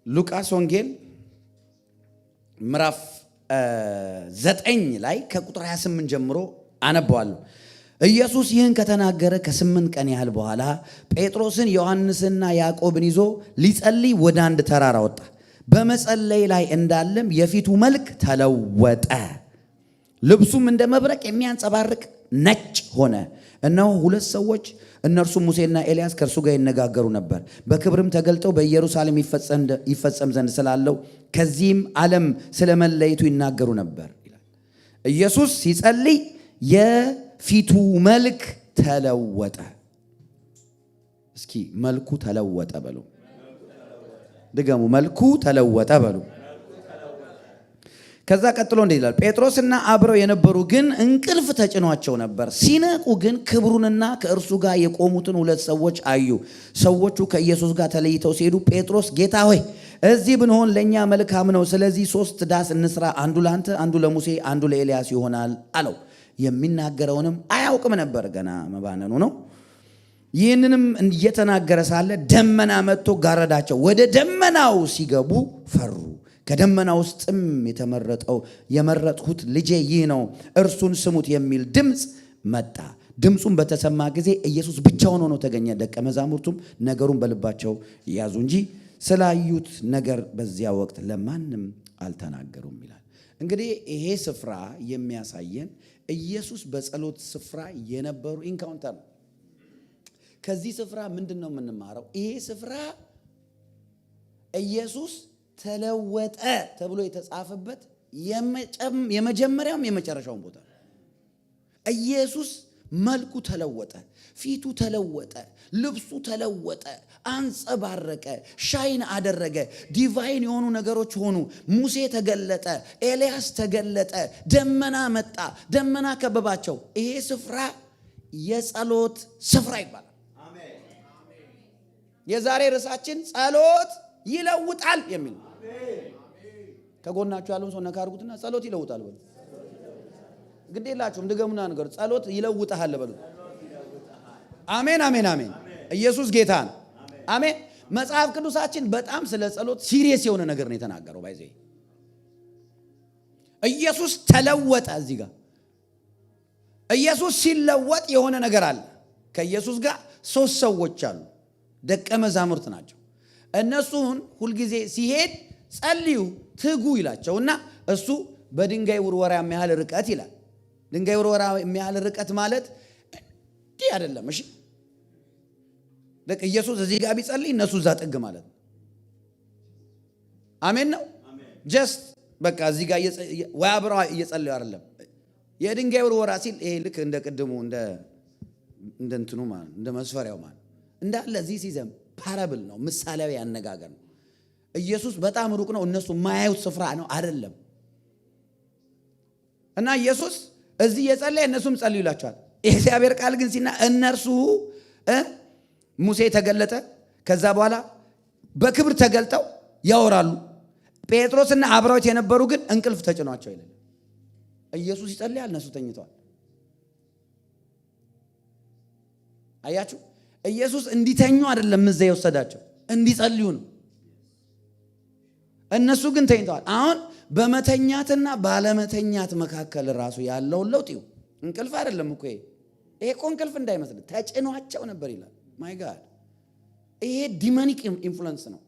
ሉቃስ ወንጌል ምዕራፍ 9 ላይ ከቁጥር 28 ጀምሮ አነባዋለሁ። ኢየሱስ ይህን ከተናገረ ከ8 ቀን ያህል በኋላ ጴጥሮስን ዮሐንስና ያዕቆብን ይዞ ሊጸልይ ወደ አንድ ተራራ ወጣ። በመጸለይ ላይ እንዳለም የፊቱ መልክ ተለወጠ፣ ልብሱም እንደ መብረቅ የሚያንጸባርቅ ነጭ ሆነ። እነሆ 2 ሰዎች እነርሱም ሙሴና ኤልያስ ከእርሱ ጋር ይነጋገሩ ነበር። በክብርም ተገልጠው በኢየሩሳሌም ይፈጸም ዘንድ ስላለው ከዚህም ዓለም ስለመለየቱ ይናገሩ ነበር ይላል። ኢየሱስ ሲጸልይ የፊቱ መልክ ተለወጠ። እስኪ መልኩ ተለወጠ በሉ። ድገሙ፣ መልኩ ተለወጠ በሉ። ከዛ ቀጥሎ እንዲህ ይላል፣ ጴጥሮስና አብረው የነበሩ ግን እንቅልፍ ተጭኗቸው ነበር። ሲነቁ ግን ክብሩንና ከእርሱ ጋር የቆሙትን 2 ሰዎች አዩ። ሰዎቹ ከኢየሱስ ጋር ተለይተው ሲሄዱ ጴጥሮስ ጌታ ሆይ እዚህ ብንሆን ለእኛ መልካም ነው። ስለዚህ 3 ዳስ እንስራ፣ አንዱ ለአንተ፣ አንዱ ለሙሴ፣ አንዱ ለኤልያስ ይሆናል አለው። የሚናገረውንም አያውቅም ነበር፣ ገና መባነኑ ነው። ይህንንም እየተናገረ ሳለ ደመና መጥቶ ጋረዳቸው። ወደ ደመናው ሲገቡ ፈሩ። ከደመና ውስጥም የመረጥሁት ልጄ ይህ ነው፣ እርሱን ስሙት የሚል ድምፅ መጣ። ድምፁም በተሰማ ጊዜ ኢየሱስ ብቻውን ሆኖ ተገኘ። ደቀ መዛሙርቱም ነገሩን በልባቸው ያዙ እንጂ ስላዩት ነገር በዚያ ወቅት ለማንም አልተናገሩም ይላል። እንግዲህ ይሄ ስፍራ የሚያሳየን ኢየሱስ በጸሎት ስፍራ የነበሩ ኢንካውንተር ነው። ከዚህ ስፍራ ምንድን ነው የምንማረው? ይሄ ስፍራ ኢየሱስ ተለወጠ ተብሎ የተጻፈበት የመጀመሪያውም የመጨረሻውን ቦታ። ኢየሱስ መልኩ ተለወጠ፣ ፊቱ ተለወጠ፣ ልብሱ ተለወጠ፣ አንጸባረቀ፣ ሻይን አደረገ። ዲቫይን የሆኑ ነገሮች ሆኑ። ሙሴ ተገለጠ፣ ኤልያስ ተገለጠ፣ ደመና መጣ፣ ደመና ከበባቸው። ይሄ ስፍራ የጸሎት ስፍራ ይባላል። የዛሬ ርዕሳችን ጸሎት ይለውጣል የሚል ነው። ከጎናችሁ ያለውን ሰው ነካ አድርጉትና ጸሎት ይለውጣል በሉ። ግዴላችሁም ድገሙና ነገር ጸሎት ይለውጣል በሉ። አሜን አሜን አሜን። ኢየሱስ ጌታ ነው። አሜን። መጽሐፍ ቅዱሳችን በጣም ስለ ጸሎት ሲሪየስ የሆነ ነገር ነው የተናገረው። ባይዘ ኢየሱስ ተለወጠ። እዚህ ጋር ኢየሱስ ሲለወጥ የሆነ ነገር አለ። ከኢየሱስ ጋር 3 ሰዎች አሉ፣ ደቀ መዛሙርት ናቸው። እነሱን ሁልጊዜ ሲሄድ ጸልዩ ትጉ ይላቸውና እሱ በድንጋይ ውርወራ የሚያህል ርቀት ይላል። ድንጋይ ውርወራ የሚያህል ርቀት ማለት እንዲህ አይደለም። እሺ ኢየሱስ እዚህ ጋር ቢጸልይ እነሱ እዛ ጥግ ማለት ነው። አሜን ነው። ጀስት በቃ እዚህ ጋር ወይ አብረው እየጸለዩ አይደለም። የድንጋይ ውርወራ ሲል ይሄ ልክ እንደ ቅድሙ እንደ እንትኑ ማለት እንደ መስፈሪያው ማለት እንዳለ እዚህ ሲዘም ፓራብል ነው፣ ምሳሌያዊ አነጋገር ነው። ኢየሱስ በጣም ሩቅ ነው፣ እነሱ ማያዩት ስፍራ ነው አይደለም። እና ኢየሱስ እዚህ የጸለየ እነሱም ጸልዩ ይላቸዋል። የእግዚአብሔር ቃል ግን ሲና እነርሱ ሙሴ ተገለጠ፣ ከዛ በኋላ በክብር ተገልጠው ያወራሉ። ጴጥሮስና አብረውት የነበሩ ግን እንቅልፍ ተጭኗቸው ይላል። ኢየሱስ ይጸልያል፣ እነሱ ተኝተዋል። አያችሁ፣ ኢየሱስ እንዲተኙ አይደለም እዛ የወሰዳቸው፣ እንዲጸልዩ ነው። እነሱ ግን ተኝተዋል። አሁን በመተኛትና ባለመተኛት መካከል ራሱ ያለውን ለውጥ ይው። እንቅልፍ አይደለም እኮ ይሄ እኮ እንቅልፍ እንዳይመስል ተጭኗቸው ነበር ይላል። ማይ ጋድ፣ ይሄ ዲሞኒክ ኢንፍሉዌንስ ነው፣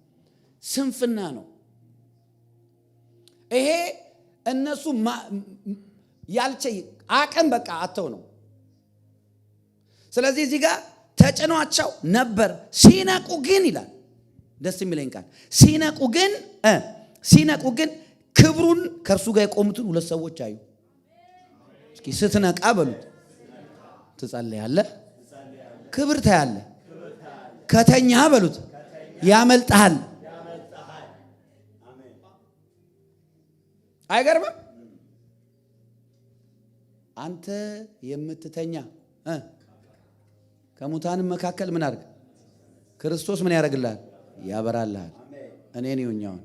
ስንፍና ነው። ይሄ እነሱ ያልቸ አቅም በቃ አተው ነው። ስለዚህ እዚህ ጋር ተጭኗቸው ነበር። ሲነቁ ግን ይላል፣ ደስ የሚለኝ ቃል ሲነቁ ግን ክብሩን ከእርሱ ጋር የቆሙትን 2 ሰዎች አዩ። እስኪ ስትነቃ በሉት ትጸልያለህ፣ ክብር ታያለህ። ከተኛ በሉት ያመልጣል። አይገርምም? አንተ የምትተኛ ከሙታንም መካከል ምን አድርግ? ክርስቶስ ምን ያደርግልሃል? ያበራልሃል። እኔን ይሁኛውን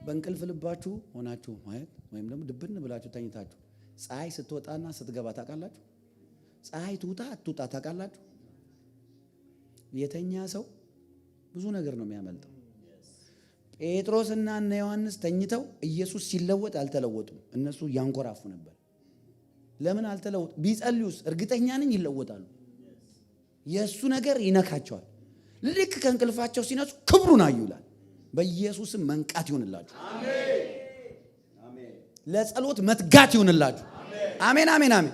በእንቅልፍ ልባችሁ ሆናችሁ ማለት ወይም ደግሞ ድብን ብላችሁ ተኝታችሁ ፀሐይ ስትወጣና ስትገባ ታውቃላችሁ? ፀሐይ ትውጣ አትውጣ ታውቃላችሁ? የተኛ ሰው ብዙ ነገር ነው የሚያመልጠው። ጴጥሮስና እነ ዮሐንስ ተኝተው ኢየሱስ ሲለወጥ አልተለወጡም። እነሱ ያንኮራፉ ነበር። ለምን አልተለወጡ? ቢጸልዩስ እርግጠኛ ነኝ ይለወጣሉ። የእሱ ነገር ይነካቸዋል። ልክ ከእንቅልፋቸው ሲነሱ ክብሩን አዩላል። በኢየሱስም መንቃት ይሁንላችሁ። ለጸሎት መትጋት ይሁንላችሁ። አሜን አሜን አሜን።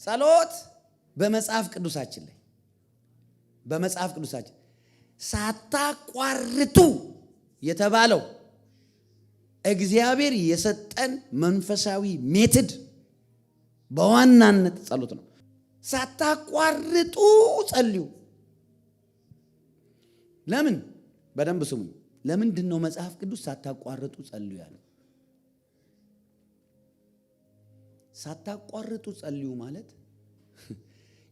ጸሎት በመጽሐፍ ቅዱሳችን ሳታቋርጡ የተባለው እግዚአብሔር የሰጠን መንፈሳዊ ሜትድ በዋናነት ጸሎት ነው። ሳታቋርጡ ጸልዩ። ለምን? በደንብ ስሙ። ለምንድን ነው መጽሐፍ ቅዱስ ሳታቋርጡ ጸልዩ ያለው? ሳታቋርጡ ጸልዩ ማለት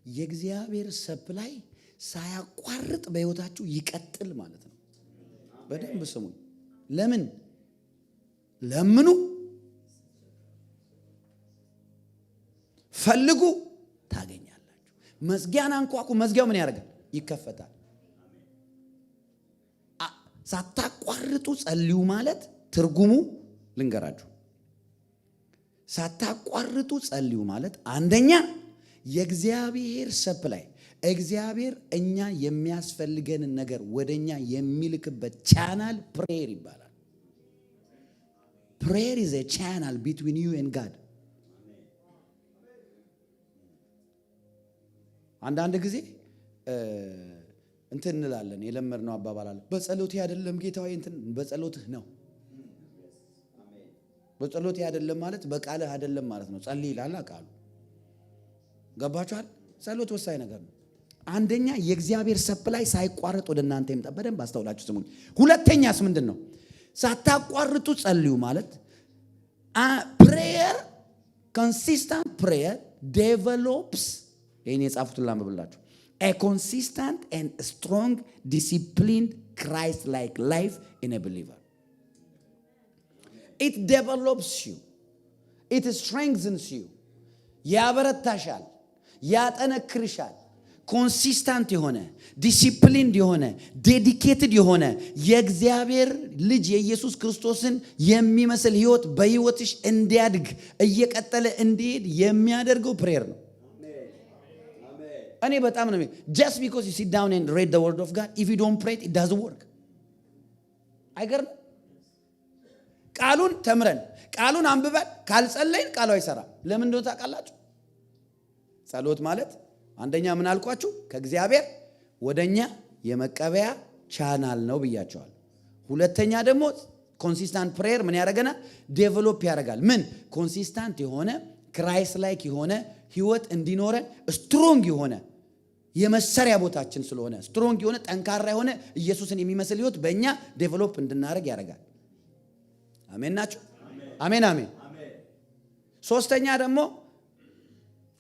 የእግዚአብሔር ሰፕላይ ሳያቋርጥ በሕይወታችሁ ይቀጥል ማለት ነው። በደንብ ስሙ። ለምን? ለምኑ፣ ፈልጉ ታገኛላችሁ። መዝጊያን አንኳኩ፣ መዝጊያው ምን ያደርጋል? ይከፈታል። ሳታቋርጡ ጸልዩ ማለት ትርጉሙ ልንገራችሁ። ሳታቋርጡ ጸልዩ ማለት አንደኛ የእግዚአብሔር ሰፕላይ፣ እግዚአብሔር እኛ የሚያስፈልገንን ነገር ወደኛ የሚልክበት ቻናል ፕሬየር ይባላል። ፕሬየር ኢዝ ኤ ቻናል ቢትዊን ዩ ኤንድ ጋድ። አንዳንድ ጊዜ እንትን እንላለን፣ የለመድነው አባባል አለ። በጸሎቴ አይደለም ጌታዬ፣ እንትን በጸሎትህ ነው። በጸሎቴ አይደለም ማለት በቃልህ አይደለም ማለት ነው። ጸልይ ይላል ቃሉ። ገባችኋል? ጸሎት ወሳኝ ነገር ነው። አንደኛ የእግዚአብሔር ሰፕላይ ሳይቋረጥ ወደ እናንተ ይምጣ። በደንብ አስተውላችሁ ስሙኝ። ሁለተኛስ ምንድን ነው? ሳታቋርጡ ጸልዩ ማለት ፕሬየር፣ ኮንሲስታንት ፕሬየር ዴቨሎፕስ፣ ይህን የጻፉትን ላንብብላችሁ። A consistent and strong, disciplined, Christ-like life in a believer. It develops you. It strengthens you. ያበረታሻል፣ ያጠነክርሻል። ኮንሲስታንት የሆነ ዲሲፕሊንድ የሆነ ዴዲኬትድ የሆነ የእግዚአብሔር ልጅ የኢየሱስ ክርስቶስን የሚመስል ህይወት በህይወትሽ እንዲያድግ እየቀጠለ እንዲሄድ የሚያደርገው ፕሬየር ነው። እኔ በጣም ነው just because you sit down and read the word of God, if you don't pray it doesn't work. አይገርም? ቃሉን ተምረን ቃሉን አንብበን ካልጸለይን ቃሉ አይሰራም። ለምን እንደሆነ ታውቃላችሁ? ጸሎት ማለት አንደኛ ምን አልኳችሁ? ከእግዚአብሔር ወደኛ የመቀበያ ቻናል ነው ብያቸዋል። ሁለተኛ ደግሞ ኮንሲስታንት ፕሬየር ምን ያደርገናል? ዴቨሎፕ ያደርጋል። ምን? ኮንሲስታንት የሆነ ክራይስት ላይክ የሆነ ህይወት እንዲኖረን ስትሮንግ የሆነ የመሰሪያ ቦታችን ስለሆነ ስትሮንግ የሆነ ጠንካራ የሆነ ኢየሱስን የሚመስል ህይወት በእኛ ዴቨሎፕ እንድናደርግ ያደርጋል። አሜን ናችሁ? አሜን አሜን። ሶስተኛ ደግሞ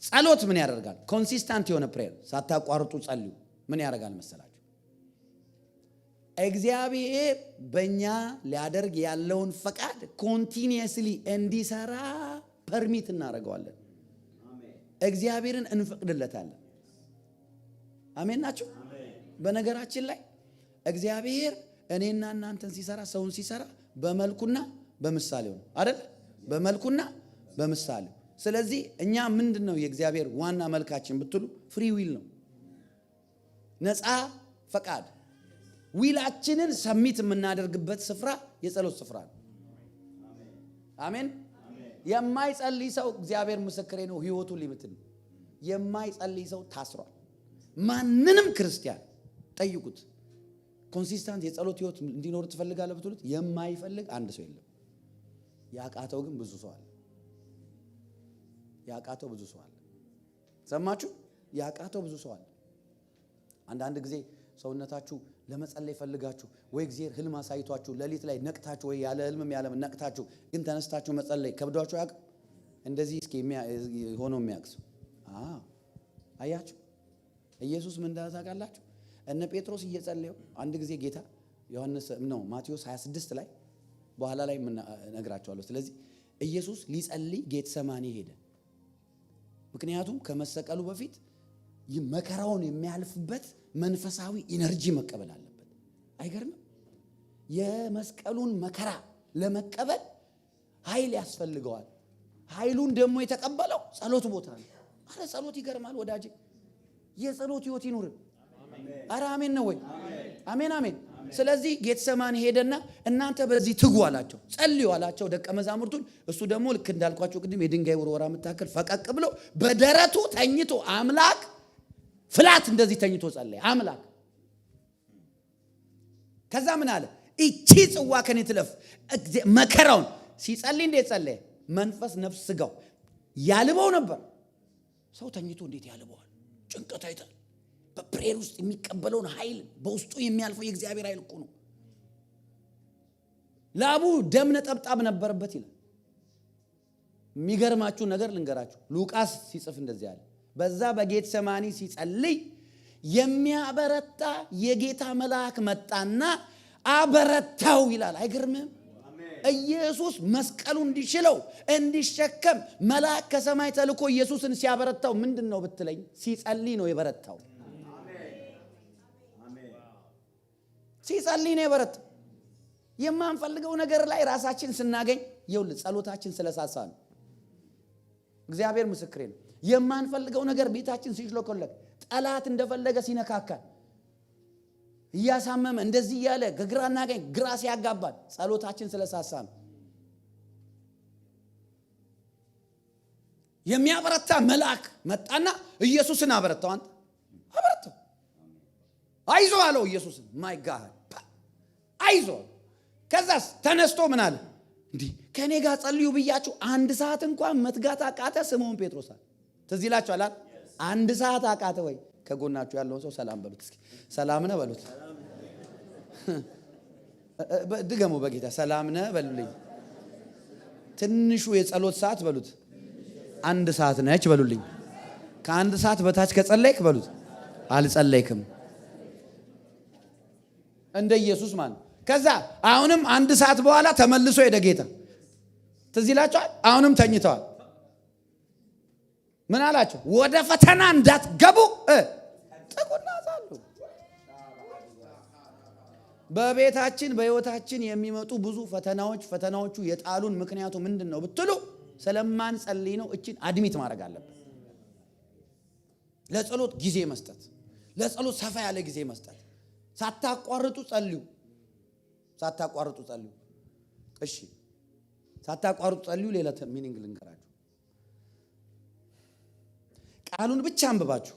ጸሎት ምን ያደርጋል? ኮንሲስታንት የሆነ ፕሬየር ሳታቋርጡ ጸልዩ ምን ያደርጋል መሰላችሁ? እግዚአብሔር በእኛ ሊያደርግ ያለውን ፈቃድ ኮንቲኒየስሊ እንዲሰራ ፐርሚት እናደርገዋለን። እግዚአብሔርን እንፈቅድለታለን። አሜን ናችሁ? በነገራችን ላይ እግዚአብሔር እኔና እናንተን ሲሰራ ሰውን ሲሰራ በመልኩና በምሳሌው ነው አይደል? በመልኩና በምሳሌው። ስለዚህ እኛ ምንድነው የእግዚአብሔር ዋና መልካችን ብትሉ ፍሪ ዊል ነው፣ ነፃ ፈቃድ። ዊላችንን ሰሚት የምናደርግበት ስፍራ የጸሎት ስፍራ ነው። አሜን። የማይጸልይ ሰው እግዚአብሔር ምስክሬ ነው ህይወቱ ሊብት ነው። የማይጸልይ ሰው ታስሯል። ማንንም ክርስቲያን ጠይቁት፣ ኮንሲስታንት የጸሎት ህይወት እንዲኖር ትፈልጋለህ ብትሉት የማይፈልግ አንድ ሰው የለም። ያቃተው ግን ብዙ ሰው አለ። ያቃተው ብዙ ሰው አለ። ሰማችሁ? ያቃተው ብዙ ሰው አለ። አንዳንድ ጊዜ ሰውነታችሁ ለመጸለይ ፈልጋችሁ ወይ እግዚአብሔር ህልም አሳይቷችሁ ሌሊት ላይ ነቅታችሁ ወይ ያለ ህልምም ያለ ነቅታችሁ ግን ተነስታችሁ መጸለይ ከብዷችሁ ያውቅ? እንደዚህ እስኪ ሆኖ የሚያቅስ አያችሁ? ኢየሱስ ምን እንዳለ ታውቃላችሁ? እነ ጴጥሮስ እየጸለዩ አንድ ጊዜ ጌታ ዮሐንስ ነው ማቴዎስ 26 ላይ በኋላ ላይ እነግራችኋለሁ። ስለዚህ ኢየሱስ ሊጸልይ ጌተሰማኒ ሄደ። ምክንያቱም ከመሰቀሉ በፊት መከራውን የሚያልፍበት መንፈሳዊ ኢነርጂ መቀበል አለበት። አይገርምም? የመስቀሉን መከራ ለመቀበል ኃይል ያስፈልገዋል። ኃይሉን ደግሞ የተቀበለው ጸሎት ቦታ ነው። አረ ጸሎት ይገርማል ወዳጄ። የጸሎት ህይወት ይኑር። አረ አሜን ነው ወይ? አሜን አሜን። ስለዚህ ጌተሰማኒ ሄደና እናንተ በዚህ ትጉ አላቸው፣ ጸልዩ አላቸው ደቀ መዛሙርቱን። እሱ ደግሞ ልክ እንዳልኳቸው ቅድም የድንጋይ ውርወራ የምታክል ፈቀቅ ብሎ በደረቱ ተኝቶ አምላክ ፍላት እንደዚህ ተኝቶ ጸለየ አምላክ። ከዛ ምን አለ? እቺ ጽዋ ከኔ ትለፍ። መከራውን ሲጸልይ እንዴት ጸለየ? መንፈስ ነፍስ ስጋው ያልበው ነበር። ሰው ተኝቶ እንዴት ያልበዋል? ጭንቀት አይታል። በፕሬር ውስጥ የሚቀበለውን ኃይል በውስጡ የሚያልፈው የእግዚአብሔር ኃይል እኮ ነው። ላቡ ደም ነጠብጣብ ነበረበት ይላል። የሚገርማችሁ ነገር ልንገራችሁ። ሉቃስ ሲጽፍ እንደዚህ ያለ በዛ በጌተሰማኒ ሲጸልይ የሚያበረታ የጌታ መልአክ መጣና አበረታው ይላል። አይገርምም? ኢየሱስ መስቀሉ እንዲችለው እንዲሸከም መልአክ ከሰማይ ተልኮ ኢየሱስን ሲያበረታው ምንድነው ብትለኝ ሲጸልይ ነው የበረታው። ሲጸልይ ነው የበረታው። የማንፈልገው ነገር ላይ ራሳችን ስናገኝ ይኸውልህ ጸሎታችን ስለሳሳ ነው። እግዚአብሔር ምስክሬ ነው። የማንፈልገው ነገር ቤታችን ሲሽሎኮለክ ጠላት እንደፈለገ ሲነካካል እያሳመመ እንደዚህ ያለ ከግራና ቀኝ ግራ ሲያጋባል ጸሎታችን ስለሳሳ ነው። የሚያበረታ መልአክ መጣና ኢየሱስን አበረታው። አንተ አበረታው። አይዞ አለው ኢየሱስን። ማይ ጋድ አይዞ። ከዛስ ተነስቶ ምን አለ? እንዴ ከኔ ጋር ጸልዩ ብያችሁ አንድ ሰዓት እንኳን መትጋት አቃተ? ስምዖን ጴጥሮስ ትዝ ይላችኋል። አንድ ሰዓት አቃተ ወይ? ከጎናችሁ ያለውን ሰው ሰላም በሉት እስኪ። ሰላም ነህ በሉት። ድገሙ በጌታ ሰላም ነህ በሉልኝ። ትንሹ የጸሎት ሰዓት በሉት አንድ ሰዓት ነች በሉልኝ። ከአንድ ሰዓት በታች ከጸለይክ በሉት አልጸለይክም። እንደ ኢየሱስ ማለት። ከዛ አሁንም አንድ ሰዓት በኋላ ተመልሶ ሄደ ጌታ። ትዝ ይላችኋል። አሁንም ተኝተዋል። ምን አላቸው? ወደ ፈተና እንዳትገቡ ጥቁና ዛሉ። በቤታችን በህይወታችን የሚመጡ ብዙ ፈተናዎቹ የጣሉን ምክንያቱ ምንድነው ብትሉ ስለማን ጸልይ ነው። እቺን አድሚት ማድረግ አለበት። ለጸሎት ጊዜ መስጠት፣ ለጸሎት ሰፋ ያለ ጊዜ መስጠት። ሳታቋርጡ ጸልዩ። እሺ ሳታቋርጡ ጸልዩ። ሌላ ሚኒንግ ልንገራችሁ። ቃሉን ብቻ አንብባችሁ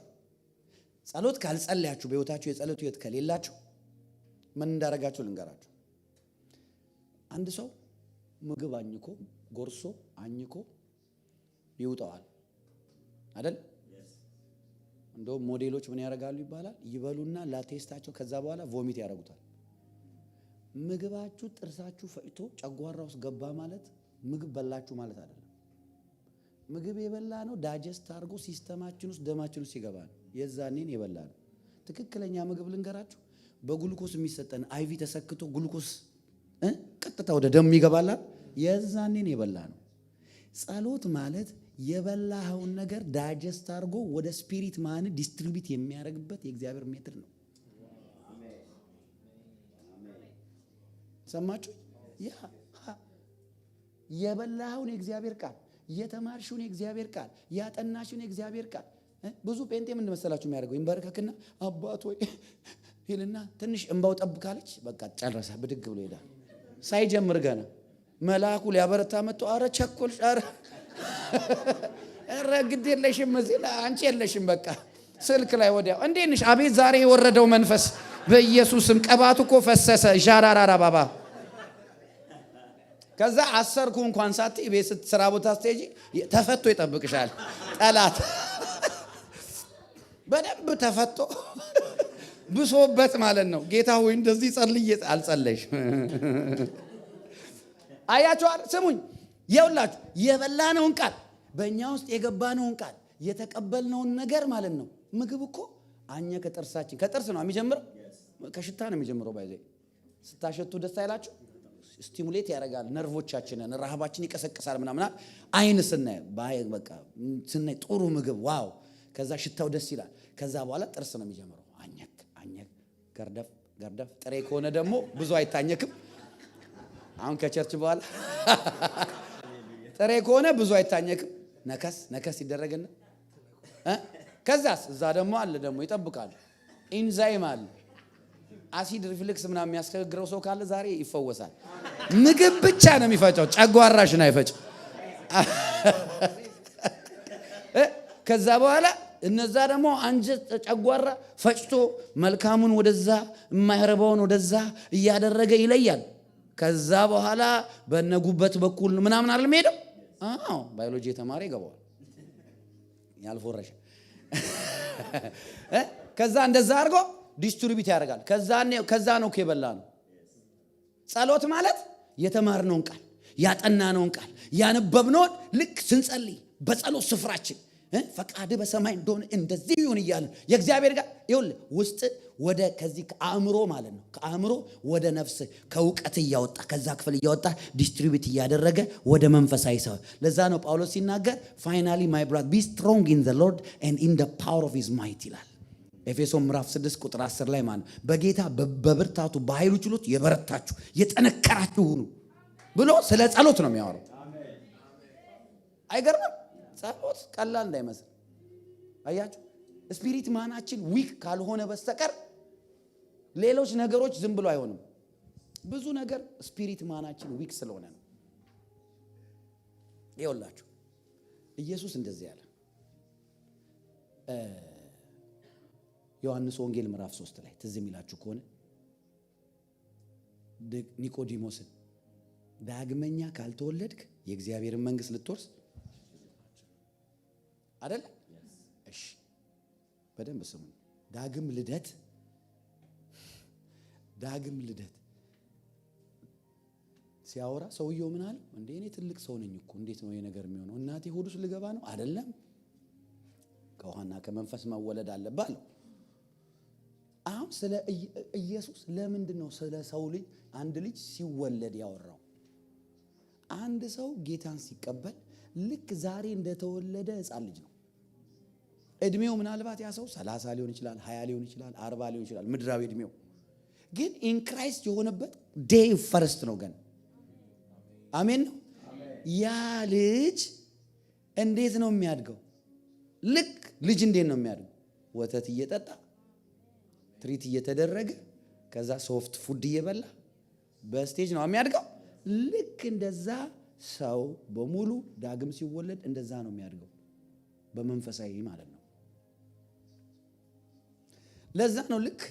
ጸሎት ካልጸለያችሁ በህይወታችሁ የጸሎት ህይወት ከሌላችሁ ምን እንዳረጋችሁ ልንገራችሁ። አንድ ሰው ምግብ አኝኮ ጎርሶ አኝኮ ይውጣዋል አይደል? እንደው ሞዴሎች ምን ያደርጋሉ ይባላል? ይበሉና ላቴስታቸው ከዛ በኋላ ቮሚት ያደርጉታል። ምግባችሁ ጥርሳችሁ ፈጭቶ ጨጓራ ውስጥ ገባ ማለት ምግብ በላችሁ ማለት አይደለም። ምግብ የበላ ነው ዳይጀስት አድርጎ ሲስተማችን ውስጥ ደማችን ውስጥ ይገባ ነው። የዛኔን የበላ ነው። ትክክለኛ ምግብ ልንገራችሁ፣ በግሉኮስ የሚሰጠን አይቪ ተሰክቶ ግሉኮስ ቀጥታ ወደ ደም ይገባላል። የዛኔን የበላ ነው። ጸሎት ማለት የበላኸውን ነገር ዳይጀስት አድርጎ ወደ ስፒሪት ማን ዲስትሪቢዩት የሚያደርግበት የእግዚአብሔር ሜትር ነው። ሰማችሁ? ያ የበላኸውን የእግዚአብሔር ቃል፣ የተማርሽውን የእግዚአብሔር ቃል፣ ያጠናሽውን የእግዚአብሔር ቃል። ብዙ ጴንጤ ምን መሰላችሁ የሚያደርገው? ይንበረከክና አባት ሆይ ይልና ትንሽ እንባው ጠብ ካለች በቃ ጨረሰ፣ ብድግ ብሎ ይሄዳል። ሳይጀምር ገና መልአኩ ሊያበረታ መጥቶ አረ ቸኮልሽ፣ አረ ግድ የለሽም፣ እዚህ አንቺ የለሽም፣ በቃ ስልክ ላይ ወዲያው እንዴት ነሽ? አቤት ዛሬ የወረደው መንፈስ በኢየሱስም ቀባቱ እኮ ፈሰሰ። ዣራራራ ባባ ከዛ አሰርኩ እንኳን ሳት ቤት ስራ ቦታ ስትሄጂ ተፈቶ ይጠብቅሻል ጠላት። በደንብ ተፈቶ ብሶበት ማለት ነው። ጌታ ሆይ እንደዚህ ጸልዬ አልጸለይሽ። አያችኋል? ስሙኝ፣ ይኸውላችሁ የበላነውን ቃል በእኛ ውስጥ የገባነውን ቃል የተቀበልነውን ነገር ማለት ነው። ምግብ እኮ አኛ ከጥርስ ነው የሚጀምረው። ከሽታ ነው የሚጀምረው። ባይዘ ስታሸቱ ደስ አይላችሁ? ስቲሙሌት ያደርጋል ነርቮቻችንን፣ ረሃባችን ይቀሰቅሳል ምናምን። አይን ስናይ በቃ ስናይ ጥሩ ምግብ ዋው፣ ከዛ ሽታው ደስ ይላል። ከዛ በኋላ ጥርስ ነው የሚጀምረው። አኛክ ገርደፍ ጥሬ ከሆነ ደግሞ ብዙ አይታኘክም። አሁን ከቸርች በኋላ ጥሬ ከሆነ ብዙ አይታኘክም። ነከስ ይደረግና ከዛስ እዛ ደግሞ አለ ደግሞ ይጠብቃሉ። ኢንዛይም አለ። አሲድ ሪፍሌክስ ምናምን የሚያስቸግረው ሰው ካለ ዛሬ ይፈወሳል። ምግብ ብቻ ነው የሚፈጨው፣ ጨጓራሽን አይፈጭም። ከዛ በኋላ እነዛ ደግሞ አንጀት ጨጓራ ፈጭቶ መልካሙን ወደዛ የማይረባውን ወደዛ እያደረገ ይለያል። ከዛ በኋላ በነጉበት በኩል ምናምን አይደል ሄደው ባዮሎጂ የተማረ ይገባዋል ያልፎረሽ ከዛ እንደዛ አድርጎ ዲስትሪቢዩት ያደርጋል። ከዛ ነው ከበላ ነው። ጸሎት ማለት የተማርነውን ቃል ያጠናነውን ቃል ያነበብነውን ልክ ስንጸልይ በጸሎት ስፍራችን ፈቃድ በሰማይ እንደሆነ እንደዚህ ይሁን እያለ የእግዚአብሔር ጋር ይሁን ውስጥ ወደ ከዚህ ከአእምሮ ማለት ነው ከአእምሮ ወደ ነፍስ ከእውቀት እያወጣ ከዛ ክፍል እያወጣ ዲስትሪቢዩት እያደረገ ወደ መንፈሳዊ ሰው። ለዛ ነው ጳውሎስ ሲናገር ፋይናሊ ማይ ብራዘር ቢ ስትሮንግ ኢን ዘ ሎርድ ኤንድ ኢን ዘ ፓወር ኦፍ ሂዝ ማይት ይላል። ኤፌሶን ምዕራፍ 6 ቁጥር 10 ላይ ማለት በጌታ በብርታቱ በኃይሉ ችሎት የበረታችሁ የጠነከራችሁ ሁኑ ብሎ ስለ ጸሎት ነው የሚያወራው። አይገርምም? ጸሎት ቀላል እንዳይመስል አያችሁ። ስፒሪት ማናችን ዊክ ካልሆነ በስተቀር ሌሎች ነገሮች ዝም ብሎ አይሆንም። ብዙ ነገር ስፒሪት ማናችን ዊክ ስለሆነ ነው። ይኸውላችሁ ኢየሱስ እንደዚህ ያለ ዮሐንስ ወንጌል ምዕራፍ 3 ላይ ትዝ የሚላችሁ ከሆነ ኒቆዲሞስን ዳግመኛ ካልተወለድክ የእግዚአብሔርን መንግስት ልትወርስ አይደል? እሺ በደንብ ስሙ። ዳግም ልደት ሲያወራ ሰውየው ምን አለ? እንዴ እኔ ትልቅ ሰው ነኝ እኮ እንዴት ነው ይሄ ነገር የሚሆነው? እናቴ ሆድ ውስጥ ልገባ ነው? አይደለም፣ ከውሃና ከመንፈስ መወለድ አለበት አለው። አሁን ስለ ኢየሱስ ለምንድን ነው ስለ ሰው ልጅ አንድ ልጅ ሲወለድ ያወራው? አንድ ሰው ጌታን ሲቀበል ልክ ዛሬ እንደተወለደ ሕፃን ልጅ ነው። እድሜው ምናልባት ያ ሰው 30 ሊሆን ይችላል፣ 20 ሊሆን ይችላል፣ 40 ሊሆን ይችላል። ምድራዊ እድሜው ግን ኢን ክራይስት የሆነበት ዴይ ፈርስት ነው ገና። አሜን ነው። ያ ልጅ እንዴት ነው የሚያድገው? ልክ ልጅ እንዴት ነው የሚያድገው? ወተት እየጠጣ ትሪት እየተደረገ ከዛ ሶፍት ፉድ እየበላ በስቴጅ ነው የሚያድገው። ልክ እንደዛ ሰው በሙሉ ዳግም ሲወለድ እንደዛ ነው የሚያድገው፣ በመንፈሳዊ ማለት ነው። ለዛ ነው ልክ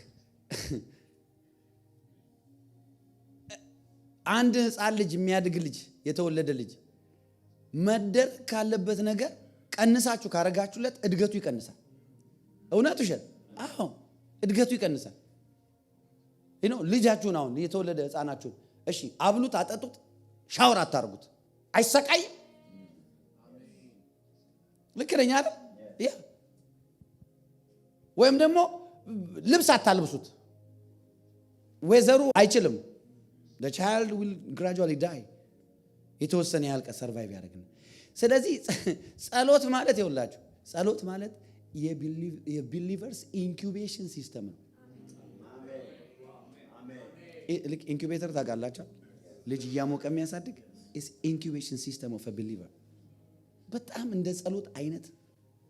አንድ ሕፃን ልጅ የሚያድግ ልጅ የተወለደ ልጅ መደረግ ካለበት ነገር ቀንሳችሁ ካረጋችሁለት እድገቱ ይቀንሳል። እውነት ውሸት? አዎ እድገቱ ይቀንሳል። ልጃችሁን አሁን የተወለደ ሕፃናችሁን እሺ አብሉት፣ አጠጡት፣ ሻወር አታርጉት፣ አይሰቃይም? ልክ ነኝ አይደል? ወይም ደግሞ ልብስ አታልብሱት፣ ወይዘሩ አይችልም። the child will gradually die የተወሰነ ያህል ቀን ሰርቫይቭ ያደርጋል። ስለዚህ ጸሎት ማለት ይኸውላችሁ ጸሎት ማለት የቢሊቨርስ ኢንኩቤሽን ሲስተም ነው። ልክ ኢንኩቤተር ታውቃላችሁ? ልጅ እያሞቀ የሚያሳድግ ኢንኩቤሽን ሲስተም ኦፍ ቢሊቨር። በጣም እንደ ጸሎት አይነት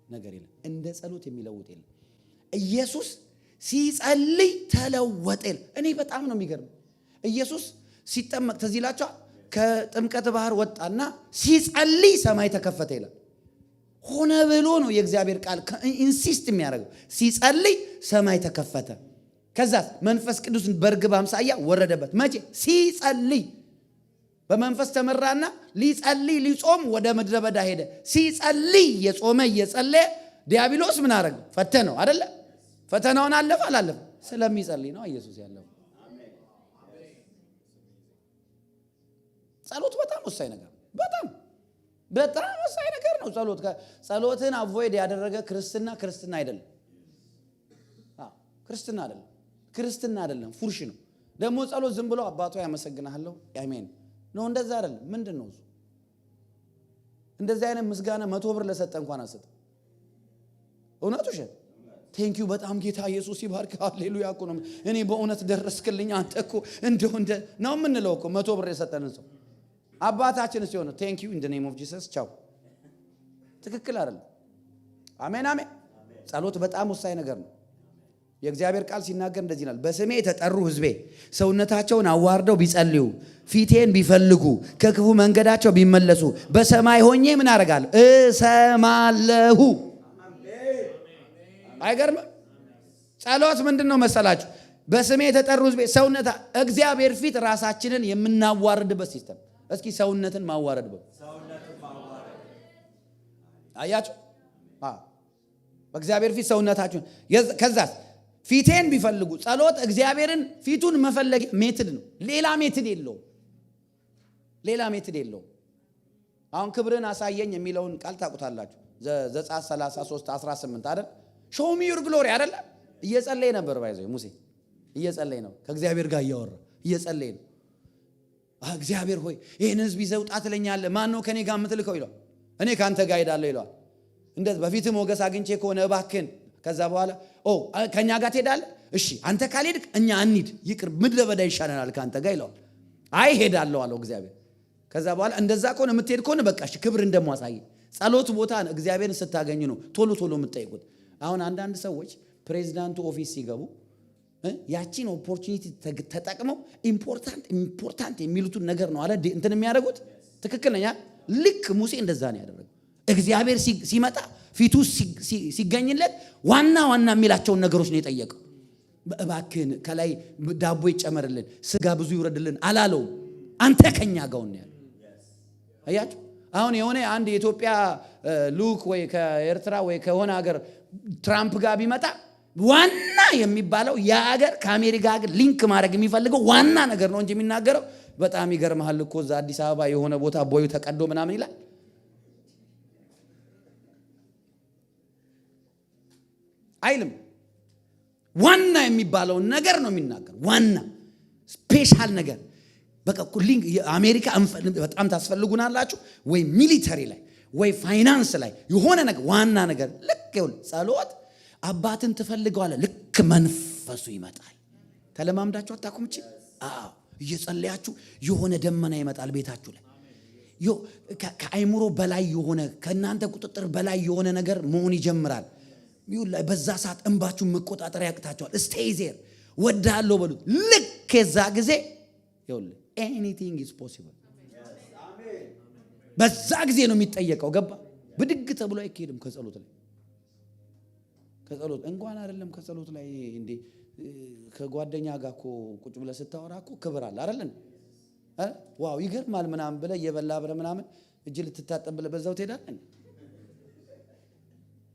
ነገር የለም። እንደ ጸሎት የሚለውጥ የለም። ኢየሱስ ሲጸልይ ተለወጠ። እኔ በጣም ነው የሚገርም። ኢየሱስ ሲጠመቅ ተዚህ ይላችኋል። ከጥምቀት ባህር ወጣና ሲጸልይ ሰማይ ተከፈተ ይላል። ሆነ ብሎ ነው የእግዚአብሔር ቃል ኢንሲስት የሚያደርገው። ሲጸልይ ሰማይ ተከፈተ። ከዛ መንፈስ ቅዱስን በርግብ አምሳያ ወረደበት። መቼ? ሲጸልይ በመንፈስ ተመራና ሊጸልይ ሊጾም ወደ ምድረ በዳ ሄደ። ሲጸልይ የጾመ እየጸለየ ዲያብሎስ ምን አደረገ? ፈተነው አይደለ? ፈተናውን አለፈ አላለፈ? ስለሚጸልይ ነው ኢየሱስ ያለው። ጸሎት በጣም ወሳኝ ነገር ነው። በጣም ወሳኝ ነገር ነው ጸሎት። ጸሎትን አቮይድ ያደረገ ክርስትና አይደለም። ክርስትና አይደለም፣ ፉርሽ ነው። ደግሞ ጸሎት ዝም ብሎ አባቶ ያመሰግናለሁ አሜን ነው፣ እንደዛ አይደለም። ምንድነው እሱ? እንደዚህ አይነት ምስጋና 100 ብር ለሰጠ እንኳን አሰጠ። እውነቱ ሸት ቴንክ ዩ በጣም ጌታ ኢየሱስ ይባርክ ሃሌሉያ እኮ ነው። እኔ በእውነት ደረስክልኝ አንተ እኮ እንደው እንደ ነው የምንለው እኮ 100 ብር የሰጠንን ሰው አባታችን ሲሆን ቴንክ ዩ ኢን ዘ ኔም ኦፍ ጂሰስ ቻው። ትክክል አይደለም። አሜን አሜን። ጸሎት በጣም ወሳኝ ነገር ነው። የእግዚአብሔር ቃል ሲናገር እንደዚህ ይላል፣ በስሜ የተጠሩ ሕዝቤ ሰውነታቸውን አዋርደው ቢጸልዩ ፊቴን ቢፈልጉ ከክፉ መንገዳቸው ቢመለሱ በሰማይ ሆኜ ምን አደርጋለሁ? እሰማለሁ። አይገርምም? ጸሎት ምንድነው መሰላችሁ? በስሜ የተጠሩ ሕዝቤ ሰውነታ እግዚአብሔር ፊት ራሳችንን የምናዋርድበት ሲስተም። እስኪ ሰውነትን ማዋረድ በሉ። አያችሁ? በእግዚአብሔር ፊት ሰውነታችሁን ከዛስ ፊቴን ቢፈልጉ ጸሎት እግዚአብሔርን ፊቱን መፈለግ ሜትድ ነው። ሌላ ሜትድ የለውም። ሌላ ሜትድ የለውም። አሁን ክብርን አሳየኝ የሚለውን ቃል ታውቁታላችሁ። ዘጸአት 33:18 አይደል? ሾው ሚ ዩር ግሎሪ አይደል? እየጸለየ ነበር ባይዘው ሙሴ እየጸለየ ነው። ከእግዚአብሔር ጋር እያወራ እየጸለየ ነው። እግዚአብሔር ሆይ ይሄን ሕዝብ ይዘህ ውጣ ትለኛለህ፣ ማን ነው ከኔ ጋር የምትልከው ይለዋል። እኔ ካንተ ጋር ሄዳለሁ ይለዋል። እንደዚህ በፊት ሞገስ አግኝቼ ከሆነ እባክህን ከዛ በኋላ ከኛ ጋር ትሄዳለህ? እሺ አንተ ካልሄድክ እኛ እንሂድ፣ ይቅር ምድረ በዳ ይሻለናል ካንተ ጋር ይለዋል። አይ ሄዳለሁ አለው እግዚአብሔር። ከዛ በኋላ እንደዛ ከሆነ የምትሄድ ከሆነ በቃ እሺ ክብር እንደማሳይ። ጸሎት ቦታ እግዚአብሔርን ስታገኙ ነው ቶሎ ቶሎ የምትጠይቁት። አሁን አንዳንድ ሰዎች ፕሬዚዳንቱ ኦፊስ ሲገቡ ያቺን ኦፖርቹኒቲ ተጠቅመው ኢምፖርታንት የሚሉትን ነገር ነው አለ እንትን የሚያደርጉት። ትክክል ነኝ። ልክ ሙሴ እንደዛ ነው ያደረገው። እግዚአብሔር ሲመጣ ፊቱ ሲገኝለት ዋና የሚላቸውን ነገሮች ነው የጠየቀው። እባክህን ከላይ ዳቦ ይጨመርልን፣ ስጋ ብዙ ይውረድልን አላለውም። አንተ ከኛ ጋር ነው ያለው። አያችሁ? አሁን የሆነ አንድ የኢትዮጵያ ልኡክ ወይ ከኤርትራ ወይ ከሆነ ሀገር ትራምፕ ጋር ቢመጣ ዋና የሚባለው ያ ሀገር ከአሜሪካ ሀገር ሊንክ ማድረግ የሚፈልገው ዋና ነገር ነው እንጂ የሚናገረው በጣም ይገርምሃል እኮ እዛ አዲስ አበባ የሆነ ቦታ ቦዩ ተቀዶ ምናምን ይላል አይልም። ዋና የሚባለውን ነገር ነው የሚናገር። ዋና ስፔሻል ነገር በቃ ሊንክ አሜሪካ በጣም ታስፈልጉናላችሁ ወይ ሚሊተሪ ላይ ወይ ፋይናንስ ላይ የሆነ ነገር ዋና ነገር ልክ ይሁን። ጸሎት አባትን ትፈልገዋለህ፣ ልክ መንፈሱ ይመጣል። ተለማምዳችሁ አታውቁም? እቺ እየጸለያችሁ የሆነ ደመና ይመጣል ቤታችሁ ላይ። ከአይምሮ በላይ የሆነ ከእናንተ ቁጥጥር በላይ የሆነ ነገር መሆን ይጀምራል። በዛ ሰዓት እንባችሁ መቆጣጠር ያቅታችኋል። ስቴይ ዜር ወዳለው በሉት። ልክ የዛ ጊዜ ይኸውልህ ኤኒቲንግ ኢዝ ፖሲብል። በዛ ጊዜ ነው የሚጠየቀው። ገባ? ብድግ ተብሎ አይካሄድም። ከጸሎት ላይ እንኳን አይደለም ከጸሎት ላይ እንዴ ከጓደኛ ጋር እኮ ቁጭ ብለህ ስታወራ እኮ ክብር አለ አይደል? ዋው ይገርማል ምናምን ብለህ እየበላ ብለህ ምናምን እጅ ልትታጠብ ብለህ በዛው ትሄዳለህ።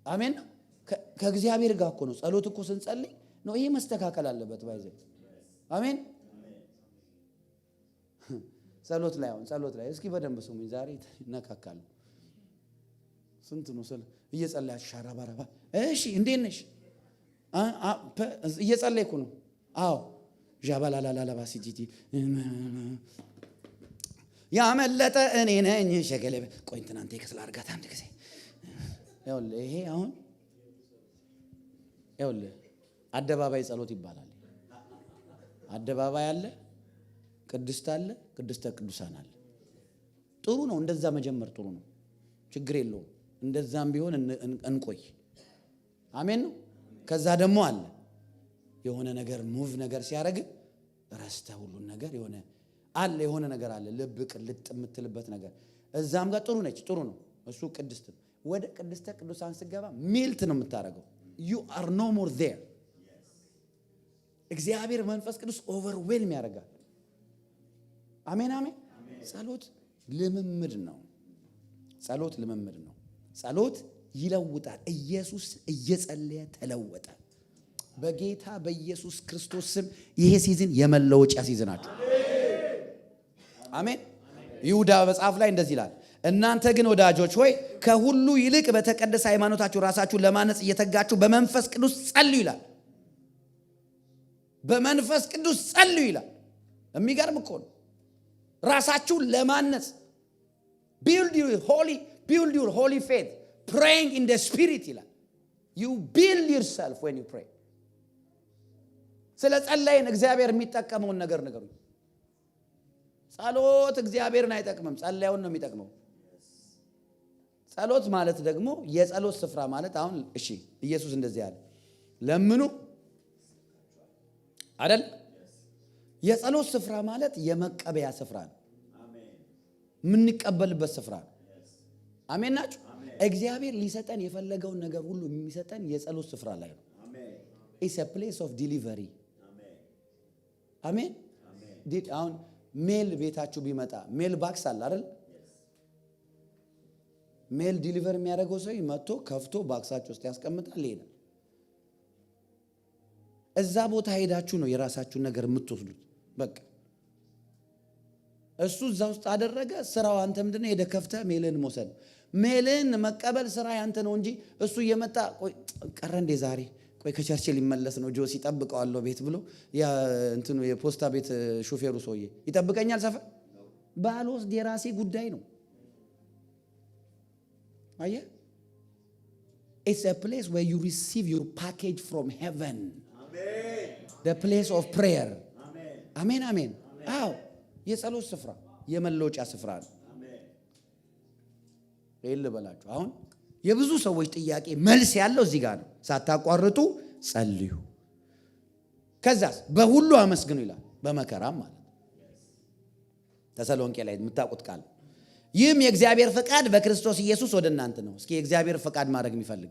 አሜን። ከእግዚአብሔር ጋር እኮ ነው ጸሎት እኮ ስንጸልይ ነው ይሄ መስተካከል አለበት። ባይዘይ አሜን። ጸሎት ላይ እስኪ በደንብ ስሙኝ። ዛሬ ነካካለሁ። ስንት ነው እየጸለያችሁ ሻራባራባ። እሺ እንዴት ነሽ? እየጸለይኩ ነው። አዎ ጃባላላላባ ሲጂቲ ያመለጠ እኔ ነኝ ሸገለበ። ቆይ እንትናንተ ይከስላ አርጋታ አንድ ጊዜ ይኸውልህ ይሄ አሁን ይኸውልህ አደባባይ ጸሎት ይባላል። አደባባይ አለ፣ ቅድስት አለ፣ ቅድስተ ቅዱሳን አለ። ጥሩ ነው እንደዛ መጀመር ጥሩ ነው፣ ችግር የለውም። እንደዛም ቢሆን እንቆይ። አሜን ነው። ከዛ ደግሞ አለ የሆነ ነገር ሙቭ ነገር ሲያደርግ ረስተህ ሁሉን ነገር የሆነ ነገር አለ ልብ ቅልጥ የምትልበት ነገር እዛም ጋር ጥሩ ነች፣ ጥሩ ነው እሱ ቅድስት ነው። ወደ ቅድስተ ቅዱሳን ስገባ ሜልት ነው የምታደርገው። you are no more there። እግዚአብሔር መንፈስ ቅዱስ ኦቨርዌልም ያደርጋል። አሜን አሜን። ጸሎት ልምምድ ነው። ጸሎት ይለውጣል። ኢየሱስ እየጸለየ ተለወጠ። በጌታ በኢየሱስ ክርስቶስ ስም ይሄ ሲዝን የመለወጫ ሲዝናችሁ። አሜን። ይሁዳ መጽሐፍ ላይ እንደዚህ ይላል፣ እናንተ ግን ወዳጆች ሆይ ከሁሉ ይልቅ በተቀደሰ ሃይማኖታችሁ ራሳችሁን ለማነጽ እየተጋችሁ በመንፈስ ቅዱስ ጸልዩ ይላል። በመንፈስ ቅዱስ ጸልዩ ይላል። የሚገርም እኮ ነው። ራሳችሁን ለማነጽ build your holy faith praying in the spirit ይላል። You build yourself when you pray. ስለ ጸለይን እግዚአብሔር የሚጠቀመውን ነገር ንገሩኝ። ጸሎት እግዚአብሔርን አይጠቅምም፣ ጸለያውን ነው የሚጠቅመው። ጸሎት ማለት ደግሞ የጸሎት ስፍራ ማለት አሁን እሺ ኢየሱስ እንደዚህ ያለ ለምኑ አይደል? የጸሎት ስፍራ ማለት የመቀበያ ስፍራ ነው። አሜን። የምንቀበልበት ስፍራ ነው። አሜን ናችሁ? እግዚአብሔር ሊሰጠን የፈለገውን ነገር ሁሉ የሚሰጠን የጸሎት ስፍራ ላይ ነው። አሜን። It's a place of delivery. አሜን። አሜን። አሁን ሜል ቤታችሁ ቢመጣ ሜል ባክስ አለ አይደል? ሜል ዲሊቨር የሚያደርገው ሰው መጥቶ ከፍቶ ባክሳችሁ ውስጥ ያስቀምጣል ይሄን። እዛ ቦታ ሄዳችሁ ነው የራሳችሁን ነገር የምትወስዱት። በቃ እሱ እዛ ውስጥ አደረገ። ስራው አንተ ምንድነው? ሄደ ከፍተህ ሜልን መውሰድ። ሜልን መቀበል ስራ ያንተ ነው እንጂ እሱ እየመጣ ቆይ ቀረ እንደ ዛሬ ቆይ ከቸርች ሊመለስ ነው ጆሲ ይጠብቀዋለሁ ቤት ብሎ ያ እንትኑ የፖስታ ቤት ሹፌሩ ሰውዬ ይጠብቀኛል ሰፈር ባልወስድ የራሴ ጉዳይ ነው። አየህ? It's a place where you receive your package from heaven. Amen. The place of prayer. Amen. Amen, amen. አዎ የጸሎት ስፍራ የመለወጫ ስፍራ ነው። አሜን። ይልበላችሁ አሁን የብዙ ሰዎች ጥያቄ መልስ ያለው እዚህ ጋር ነው። ሳታቋርጡ ጸልዩ፣ ከዛስ በሁሉ አመስግኑ ይላል። በመከራም ማለት ተሰሎንቄ ላይ የምታውቁት ቃል። ይህም የእግዚአብሔር ፈቃድ በክርስቶስ ኢየሱስ ወደ እናንተ ነው። እስኪ የእግዚአብሔር ፈቃድ ማድረግ የሚፈልግ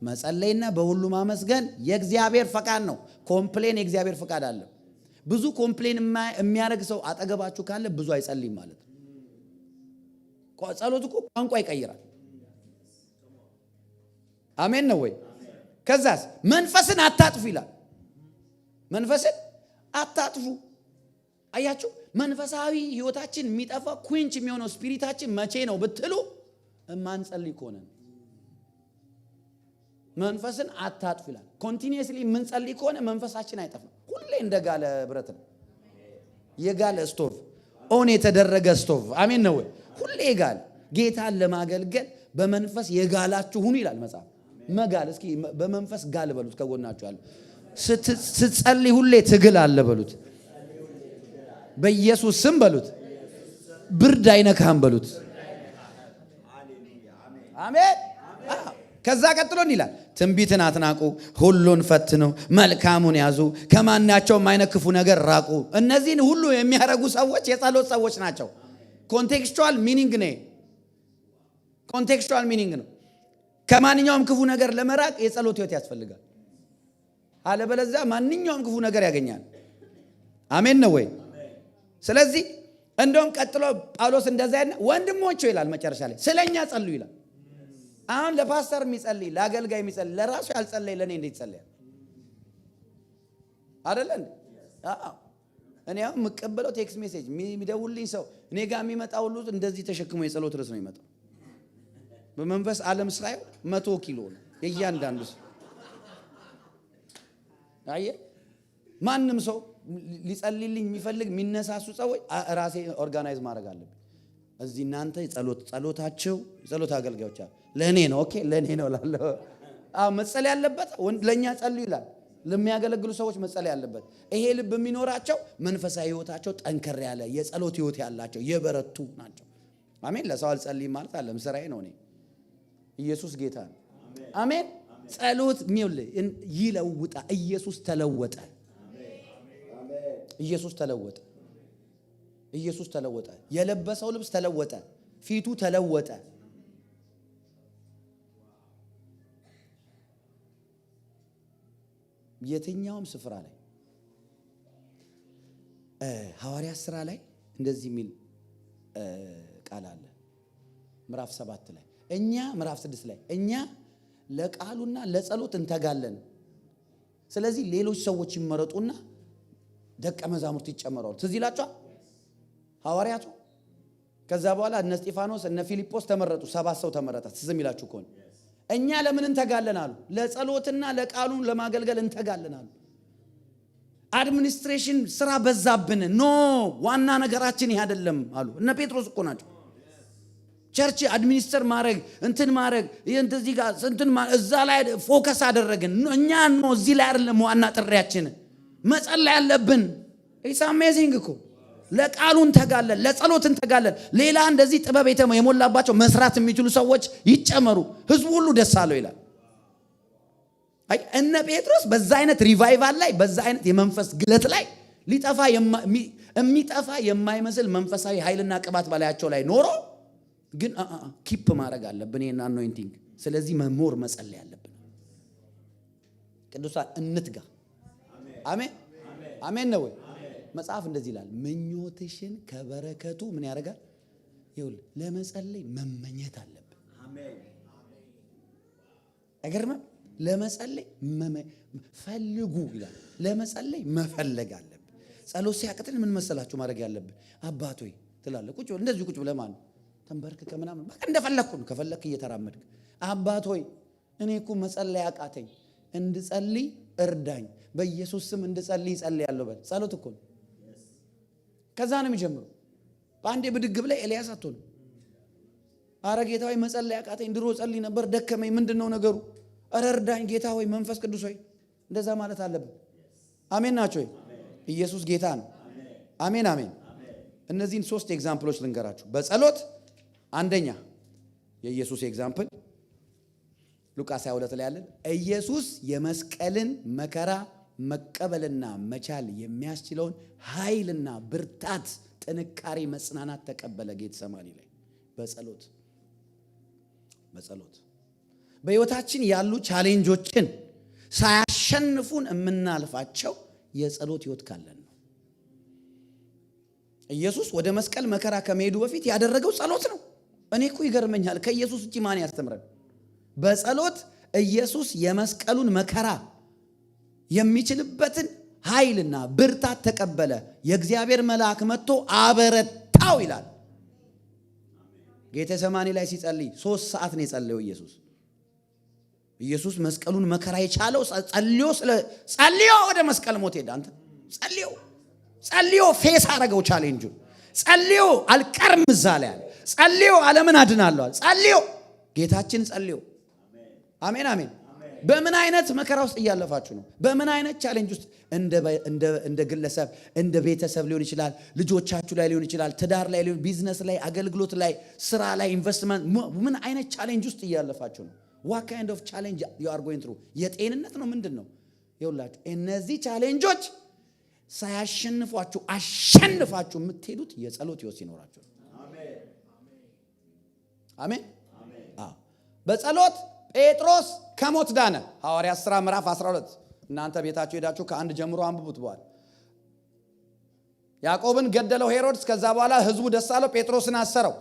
መጸለይና በሁሉ ማመስገን የእግዚአብሔር ፈቃድ ነው። ኮምፕሌን የእግዚአብሔር ፈቃድ አለ። ብዙ ኮምፕሌን የሚያደርግ ሰው አጠገባችሁ ካለ ብዙ አይጸልይም ማለት ነው። ጸሎት እኮ ቋንቋ ይቀይራል። አሜን ነው ወይ? ከዛስ መንፈስን አታጥፉ ይላል። መንፈስን አታጥፉ። አያችሁ? መንፈሳዊ ህይወታችን የሚጠፋ ኩንች የሚሆነው ስፒሪታችን መቼ ነው ብትሉ ማንጸልይ ከሆነ መንፈስን አታጥፉ ይላል። ኮንቲኒየስሊ የምንጸልይ ከሆነ መንፈሳችን አይጠፋም። ሁሌ እንደጋለ ብረት ነው። የጋለ ስቶቭ ኦን የተደረገ ስቶቭ። አሜን ነው ወይ? ሁሌ ጋለ ጌታን ለማገልገል በመንፈስ የጋላችሁ ሁኑ ይላል መጽሐፍ። መጋል እስኪ በመንፈስ ጋል በሉት። ከጎናችሁ ያለ ስትጸልይ ሁሌ ትግል አለ በሉት። በኢየሱስ ስም በሉት። ብርድ አይነካም በሉት። አሜን። ከዛ ቀጥሎ ይላል ትንቢትን አትናቁ፣ ሁሉን ፈትኑ፣ መልካሙን ያዙ፣ ከማናቸውም አይነት ክፉ ነገር ራቁ። እነዚህን ሁሉ የሚያደርጉ ሰዎች የጸሎት ሰዎች ናቸው። ኮንቴክስቹዋል ሚኒንግ ነው። ኮንቴክስቹዋል ሚኒንግ ነው። ከማንኛውም ክፉ ነገር ለመራቅ የጸሎት ህይወት ያስፈልጋል። አለበለዚያ ማንኛውም ክፉ ነገር ያገኛል። አሜን ነው ወይ? ስለዚህ እንደውም ቀጥሎ ጳውሎስ እንደዛ ያለ ወንድሞቼ ይላል መጨረሻ ላይ ስለኛ ጸልዩ ይላል። አሁን ለፓስተር የሚጸልይ ለአገልጋይ የሚጸልይ ለራሱ ያልጸለይ ለኔ እንዴት ይጸልያል? አይደለ እንዴ? አዎ እኔ አሁን የምቀበለው ቴክስት ሜሴጅ የሚደውልልኝ ሰው እኔ ጋር የሚመጣ ሁሉ እንደዚህ ተሸክሞ የጸሎት ርዕስ ነው የሚመጣው። በመንፈስ ዓለም ሳይሆን 100 ኪሎ ነው የእያንዳንዱ ሰው። አየ ማንም ሰው ሊጸልይልኝ የሚፈልግ የሚነሳሱ ሰዎች ራሴ ኦርጋናይዝ ማድረግ አለብኝ። እዚህ እናንተ ጸሎታቸው ጸሎት አገልጋዮች ለኔ ነው። ኦኬ ለኔ ነው ላለው መጸለይ ያለበት ለኛ ጸልዩ ይላል። ለሚያገለግሉ ሰዎች መጸለይ ያለበት ይሄ ልብ የሚኖራቸው መንፈሳዊ ህይወታቸው ጠንከር ያለ የጸሎት ህይወት ያላቸው የበረቱ ናቸው። አሜን። ለሰው አልጸልይም ማለት አይደለም፣ ስራዬ ነው። እኔ ኢየሱስ ጌታ ነው። አሜን። ጸሎት ይለውጣ። ኢየሱስ ተለወጠ። ኢየሱስ ተለወጠ። ኢየሱስ ተለወጠ። የለበሰው ልብስ ተለወጠ። ፊቱ ተለወጠ። የትኛውም ስፍራ ላይ ሐዋርያት ሥራ ላይ እንደዚህ የሚል ቃል አለ። ምዕራፍ 7 ላይ እኛ ምዕራፍ 6 ላይ እኛ ለቃሉና ለጸሎት እንተጋለን። ስለዚህ ሌሎች ሰዎች ይመረጡና ደቀ መዛሙርት ይጨመራሉ። ትዝ ይላችኋል ሐዋርያቱ። ከዛ በኋላ እነ እስጢፋኖስ እነ ፊልጶስ ተመረጡ። 7 ሰው ተመረጠ። ትዝ ይላችሁ ከሆነ እኛ ለምን እንተጋለን አሉ? ለጸሎትና ለቃሉን ለማገልገል እንተጋለን አሉ። አድሚኒስትሬሽን ስራ በዛብን። ኖ ዋና ነገራችን ይሄ አይደለም አሉ። እነ ጴጥሮስ እኮ ናቸው። ቸርች አድሚኒስተር ማድረግ እንትን ማድረግ እንደዚህ ጋር እንትን እዛ ላይ ፎከስ አደረግን። እኛ ነው እዚህ ላይ አይደለም ዋና ጥሪያችን። መጸለይ ያለብን ኢትስ አሜዚንግ እኮ ለቃሉ እንተጋለን፣ ለጸሎት እንተጋለን። ሌላ እንደዚህ ጥበብ የሞላባቸው መስራት የሚችሉ ሰዎች ይጨመሩ፣ ህዝቡ ሁሉ ደስ አለው ይላል። አይ እነ ጴጥሮስ በዛ አይነት ሪቫይቫል ላይ በዛ አይነት የመንፈስ ግለት ላይ የሚጠፋ የማይመስል መንፈሳዊ ኃይልና ቅባት ባላያቸው ላይ ኖሮ ግን ኪፕ ማድረግ አለብን ይሄን አኖይንቲንግ። ስለዚህ መሞር መጸለይ አለብን። ቅዱሳን እንትጋ። አሜን አሜን ነው። መጽሐፍ እንደዚህ ይላል፣ ምኞትሽን ከበረከቱ ምን ያደርጋል? ይኸውልህ ለመጸለይ መመኘት አለብን። አይገርምም? ለመጸለይ ፈልጉ ይላል። ለመጸለይ መፈለግ አለብን። ጸሎት ሲያቅተን ምን መሰላችሁ ማድረግ ያለብን? አባት ሆይ ትላለህ። ቁጭ ብለህ እንደዚህ ቁጭ ብለህ ማለት ተንበርክከ ምናምን በቃ እንደፈለኩ ነው። ከፈለክ እየተራመድክ አባት ሆይ እኔ እኮ መጸለይ አቃተኝ፣ እንድጸልይ እርዳኝ፣ በኢየሱስ ስም እንድጸልይ እጸልያለሁ በል። ጸሎት እኮ ነው። ከዛ ነው የሚጀምረው። በአንዴ ብድግ ብለህ ኤልያስ አትሆንም። አረ ጌታ ሆይ መጸለይ አቃተኝ፣ ድሮ ጸልይ ነበር ደከመኝ፣ ምንድነው ነገሩ? አረ እርዳኝ ጌታ ሆይ መንፈስ ቅዱስ ሆይ። እንደዛ ማለት አለብን። አሜን ናቸው። ኢየሱስ ጌታ ነው። አሜን አሜን። እነዚህን 3 ኤግዛምፕሎች ልንገራችሁ በጸሎት። አንደኛ የኢየሱስ ኤግዛምፕል ሉቃስ 22 ላይ ያለን ኢየሱስ የመስቀልን መከራ መቀበልና መቻል የሚያስችለውን ኃይልና ብርታት፣ ጥንካሬ፣ መጽናናት ተቀበለ ጌተሰማኒ ላይ በጸሎት። በሕይወታችን ያሉ ቻሌንጆችን ሳያሸንፉን የምናልፋቸው የጸሎት ሕይወት ካለን ነው። ኢየሱስ ወደ መስቀል መከራ ከመሄዱ በፊት ያደረገው ጸሎት ነው። እኔ እኮ ይገርመኛል፣ ከኢየሱስ ውጪ ማን ያስተምረን? በጸሎት ኢየሱስ የመስቀሉን መከራ የሚችልበትን ኃይልና ብርታት ተቀበለ። የእግዚአብሔር መልአክ መጥቶ አበረታው ይላል። ጌቴሰማኒ ላይ ሲጸልይ 3 ሰዓት ነው የጸለየው ኢየሱስ መስቀሉን መከራ የቻለው ጸልዮ ወደ መስቀል ሞት ሄደ። አንተ ጸልዮ ፌስ አረገው ቻሌንጁን። ጸልዮ አልቀርም እዛ ላይ አለ። ጸልዮ ዓለምን አድናለሁ አለ። ጸልዮ ጌታችን ጸልዮ። አሜን አሜን። በምን አይነት መከራ ውስጥ እያለፋችሁ ነው? በምን አይነት ቻሌንጅ ውስጥ? እንደ ግለሰብ፣ እንደ ቤተሰብ ሊሆን ይችላል፣ ልጆቻችሁ ላይ ሊሆን ይችላል፣ ትዳር ላይ ሊሆን፣ ቢዝነስ ላይ፣ አገልግሎት ላይ፣ ስራ ላይ፣ ኢንቨስትመንት፣ ምን አይነት ቻሌንጅ ውስጥ እያለፋችሁ ነው? what kind of challenge you are going through? የጤንነት ነው ምንድነው? ይኸውላችሁ እነዚህ ቻሌንጆች ሳያሸንፏችሁ አሸንፋችሁ የምትሄዱት የጸሎት ሕይወት ሲኖራችሁ። አሜን አሜን። በጸሎት ጴጥሮስ ከሞት ዳነ። ሐዋርያት ሥራ ምዕራፍ 12 እናንተ ቤታችሁ ሄዳችሁ ከአንድ ጀምሮ አንብቡት። በኋላ ያዕቆብን ገደለው ሄሮድስ። ከዛ በኋላ ህዝቡ ደስ አለው፣ ጴጥሮስን አሰረው።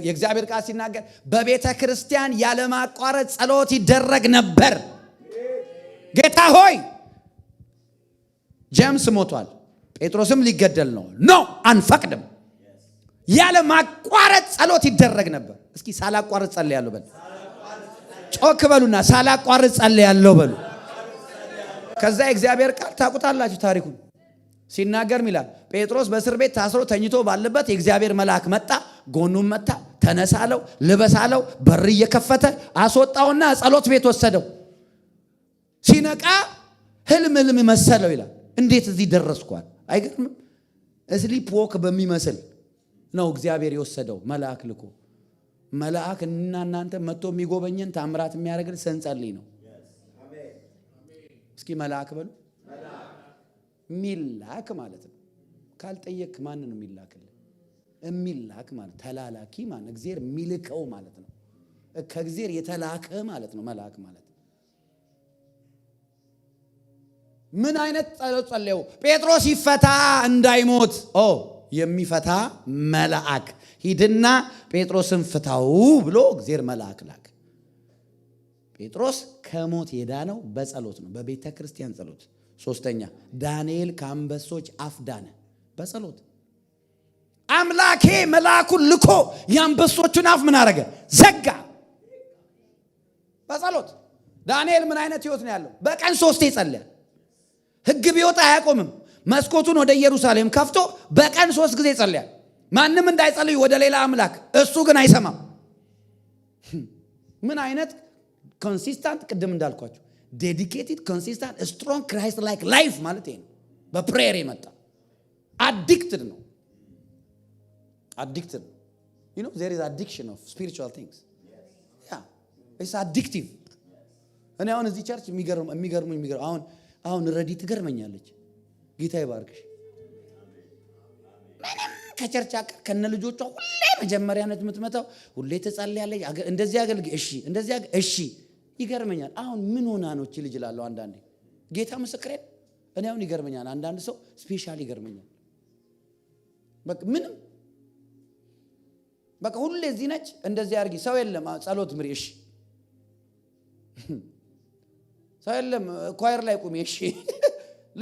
የእግዚአብሔር ቃል ሲናገር በቤተ ክርስቲያን ያለማቋረጥ ጸሎት ይደረግ ነበር። ጌታ ሆይ ጄምስ ሞቷል፣ ጴጥሮስም ሊገደል ነው፣ ኖ አንፈቅድም። ያለማቋረጥ ጸሎት ይደረግ ነበር። እስኪ ሳላቋረጥ ጸልያለሁ በሉ። ጮክ በሉና ሳላቋረጥ ጸልያለሁ በሉ። ከዛ የእግዚአብሔር ቃል ታውቁታላችሁ ታሪኩን ሲናገር ይላል ጴጥሮስ በእስር ቤት ታስሮ ተኝቶ ባለበት የእግዚአብሔር መልአክ መጣ፣ ጎኑን መታ፣ ተነሳለው፣ ልበሳለው፣ በር እየከፈተ አስወጣውና ጸሎት ቤት ወሰደው። ሲነቃ ህልም መሰለው ይላል። እንዴት እዚህ ደረስኳል? አይገርምም? ስሊፕ ዎክ በሚመስል ነው እግዚአብሔር የወሰደው መልአክ ልኮ። መልአክ እና እናንተ መጥቶ የሚጎበኘን ታምራት የሚያደርግን ስንጸልይ ነው። እስኪ መልአክ በሉ። ሚላክ ማለት ነው። ካልጠየቅ ማን ነው የሚላክልህ? የሚላክ ማለት ተላላኪ ማለት እግዚአብሔር የሚልከው ማለት ነው። ከእግዚአብሔር የተላከ ማለት ነው መልአክ ማለት። ምን አይነት ጸሎት ጸለዩ? ጴጥሮስ ይፈታ እንዳይሞት የሚፈታ መልአክ ሂድና ጴጥሮስን ፍታው ብሎ እግዚአብሔር መልአክ ላክ። ጴጥሮስ ከሞት የዳነው በጸሎት ነው፣ በቤተ ክርስቲያን ጸሎት። ሶስተኛ ዳንኤል ከአንበሶች አፍ ዳነ በጸሎት። አምላኬ መልአኩን ልኮ የአንበሶቹን አፍ ምን አረገ? ዘጋ በጸሎት። ዳንኤል ምን አይነት ህይወት ነው ያለው? በቀን 3 ይጸልያል። ህግ ቢወጣ አያቆምም። መስኮቱን ወደ ኢየሩሳሌም ከፍቶ በቀን 3 ጊዜ ይጸልያል። ማንም እንዳይጸልይ ወደ ሌላ አምላክ፣ እሱ ግን አይሰማም። ምን አይነት ኮንሲስታንት፣ ቅድም እንዳልኳቸው ዴዲኬትድ ኮንሲስታንት ስትሮንግ ክራይስት ላይክ ላይፍ ማለት ይሄ ነው። በፕሬየር የመጣ አዲክትድ ነው። አዲክትድ you know there is addiction of spiritual things. yeah it's addictive. እኔ አሁን እዚህ ቸርች የሚገርሙኝ አሁን ረዲ ትገርመኛለች። ጌታ ይባርክሽ። ምንም ከቸርች ከነ ልጆቿ ሁሌ መጀመሪያነት የምትመጣው ሁሌ ትጸልያለች። እንደዚህ አገልግል እሺ ይገርመኛል። አሁን ምን ሆና ነው እቺ ልጅ እላለሁ አንዳንዴ። ጌታ ምስክሬ እኔ አሁን ይገርመኛል። አንዳንድ ሰው ስፔሻሊ ይገርመኛል። በቃ ሁሌ እዚህ ነች። እንደዚህ አድርጊ፣ ሰው የለም ጸሎት ምሪ፣ እሺ ሰው የለም ኳየር ላይ ቁሚ፣ እሺ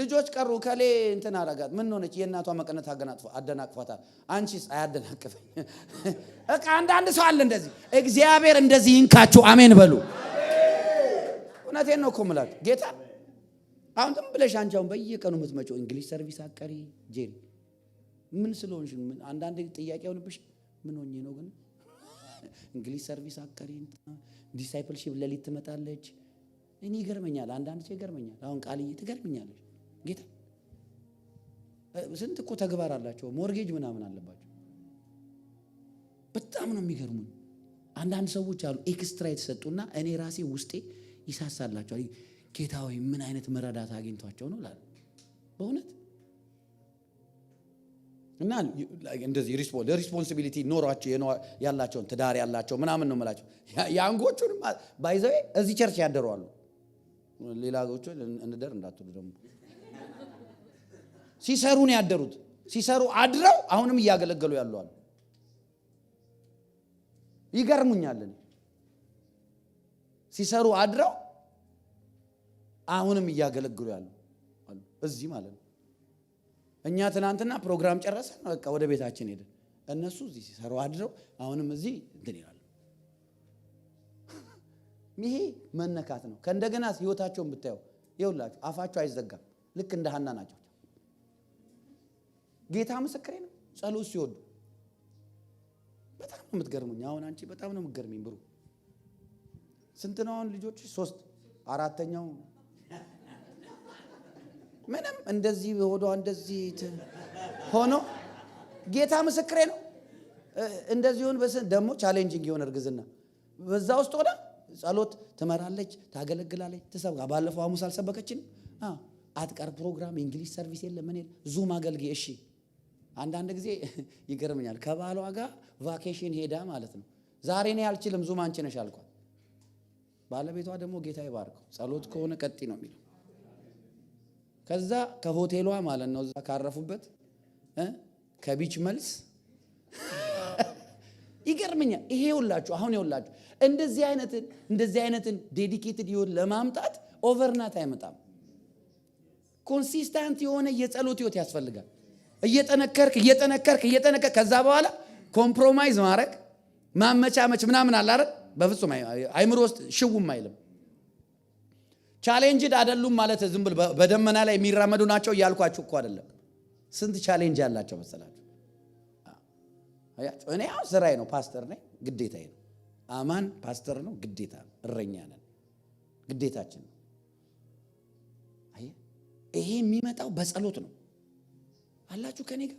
ልጆች ቀሩ ከሌ እንትን አረጋት፣ ምን ሆነች? የእናቷ መቀነት አደናቅፏታል። አንቺስ? አያደናቅፈኝ። በቃ አንዳንድ ሰው አለ እንደዚህ። እግዚአብሔር እንደዚህ ይንካችሁ። አሜን በሉ። እውነቴን ነው እኮ የምላችሁ ጌታ። አሁን ዝም ብለሽ አንቺ አሁን በየቀኑ የምትመጪው እንግሊሽ ሰርቪስ አቀሪ ጄሪ ምን ስለሆንሽ? አንዳንድ ጥያቄ ሆነብሽ። ምን ሆኜ ነው ግን እንግሊሽ ሰርቪስ አቀሪ ዲሳይፕልሺፕ ለሊት ትመጣለች። እኔ ይገርመኛል። አንዳንድ ሰው ይገርመኛል። አሁን ቃልዬ ትገርመኛለች። ጌታ ስንት እኮ ተግባር አላቸው። ሞርጌጅ ምናምን አለባቸው። በጣም ነው የሚገርሙኝ። አንዳንድ ሰዎች አሉ ኤክስትራ የተሰጡና እኔ ራሴ ውስጤ ይሳሳላቸዋል። ጌታ ሆይ ምን አይነት መረዳት አግኝቷቸው ነው ላል በእውነት እና እንደዚህ ሪስፖንሲቢሊቲ ኖሯቸው ያላቸውን ትዳር ያላቸው ምናምን ነው የምላቸው። ያንጎቹን ባይዘው እዚህ ቸርች ያደረዋሉ። ሌላ ጎቹ እንደር እንዳትሉ ደግሞ ሲሰሩ ነው ያደሩት። ሲሰሩ አድረው አሁንም እያገለገሉ ያሉ አሉ። ይገርሙኛል። ሲሰሩ አድረው አሁንም እያገለገሉ ያሉ አሉ። እዚህ ማለት ነው። እኛ ትናንትና ፕሮግራም ጨረሰን በቃ ወደ ቤታችን ሄደን፣ እነሱ እዚህ ሲሰሩ አድረው አሁንም እዚህ እንትን ይላሉ። ይሄ መነካት ነው። ከእንደገና ህይወታቸውን ብታዩ ይውላችሁ አፋቸው አይዘጋም። ልክ እንደ ሐና ናቸው። ጌታ ምስክሬ ነው። ጸሎት ሲወዱ በጣም ነው የምትገርሙኝ። አሁን አንቺ በጣም ነው የምትገርሚኝ። ብሩ ስንት ነው አሁን ልጆች? 3 4ኛው ምንም እንደዚህ ሆዷ እንደዚህ ሆኖ ጌታ ምስክሬ ነው። እንደዚህ ሆነ ደግሞ ቻሌንጂንግ የሆነ እርግዝና በዛ ውስጥ ሆነ ጸሎት ትመራለች፣ ታገለግላለች፣ ትሰብካ። ባለፈው ሐሙስ አልሰበከችንም? አትቀር ፕሮግራም እንግሊሽ ሰርቪስ የለም ምን ዙም አገልግይ። እሺ አንዳንድ ጊዜ ይገርመኛል። ከባሏ ጋር ቫኬሽን ሄዳ ማለት ነው። ዛሬ እኔ አልችልም ዙም አንቺ ነሽ አልኳት። ባለቤቷ ደግሞ ጌታ ይባርከው ጸሎት ከሆነ ቀጥ ነው የሚለው። ከዛ ከሆቴሏ ማለት ነው እዛ ካረፉበት ከቢች መልስ ይገርመኛል። ይሄ ሁላችሁ አሁን ይውላችሁ እንደዚህ አይነትን ዴዲኬትድ ይሁን ለማምጣት ኦቨርናት አይመጣም። ኮንሲስታንት የሆነ የጸሎት ህይወት ያስፈልጋል። እየጠነከርክ ከዛ በኋላ ኮምፕሮማይዝ ማድረግ ማመቻመች ምናምን አለ አይደል? በፍጹም አይምሮ ውስጥ ሽውም አይልም። ቻሌንጅድ አይደሉም ማለት ዝም ብሎ በደመና ላይ የሚራመዱ ናቸው እያልኳችሁ እኮ አይደለም። ስንት ቻሌንጅ ያላቸው መሰላችሁ? እኔ ያው ስራዬ ነው፣ ፓስተር ነኝ፣ ግዴታዬ ነው። አማን ፓስተር ነው፣ ግዴታ ነው። እረኛ ነን፣ ግዴታችን ነው። ይሄ የሚመጣው በጸሎት ነው። አላችሁ ከኔ ጋር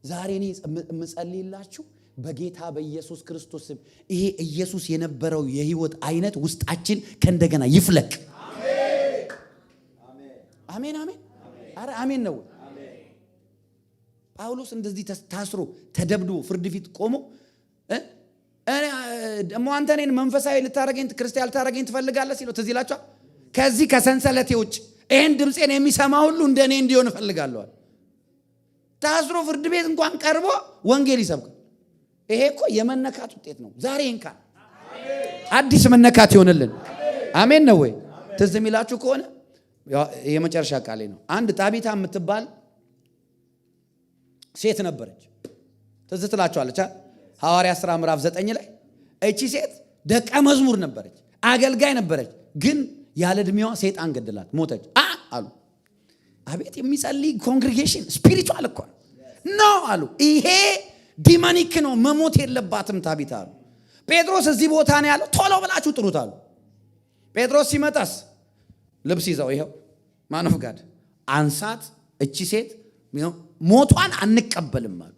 ዛሬ እኔ የምጸልይላችሁ በጌታ በኢየሱስ ክርስቶስ ስም ይሄ ኢየሱስ የነበረው የህይወት አይነት ውስጣችን ከእንደገና ይፍለቅ። አሜን አሜን። አረ አሜን ነው። ጳውሎስ እንደዚህ ታስሮ ተደብድቦ ፍርድ ፊት ቆሞ ደሞ አንተ እኔን መንፈሳዊ ልታረገኝ ክርስቲያን ልታረገኝ ትፈልጋለህ ሲለው ትዝ ይላችኋል። ከዚህ ከሰንሰለቴ ውጭ ይሄን ድምጼን የሚሰማ ሁሉ እንደኔ እንዲሆን እፈልጋለሁ። ታስሮ ፍርድ ቤት እንኳን ቀርቦ ወንጌል ይሰብካል። ይሄ እኮ የመነካት ውጤት ነው። ዛሬ እንካን አዲስ መነካት ይሆንልን። አሜን ነው ወይ? ትዝ የሚላችሁ ከሆነ የመጨረሻ ቃሌ ነው። አንድ ጣቢታ የምትባል ሴት ነበረች። ትዝ ትላችኋለች። ሐዋርያት ሥራ ምዕራፍ 9 ላይ እቺ ሴት ደቀ መዝሙር ነበረች፣ አገልጋይ ነበረች። ግን ያለ እድሜዋ ሰይጣን ገደላት፣ ሞተች አሉ። አቤት የሚጸልይ ኮንግሪጌሽን ስፒሪቹዋል እኮ ነው አሉ። ይሄ ዲማኒክ ነው፣ መሞት የለባትም ታቢታ አሉ። ጴጥሮስ እዚህ ቦታ ነው ያለው፣ ቶሎ ብላችሁ ጥሩት አሉ። ጴጥሮስ ሲመጣስ ልብስ ይዘው ይኸው ማን ኦፍ ጋድ አንሳት፣ እቺ ሴት ሞቷን አንቀበልም አሉ።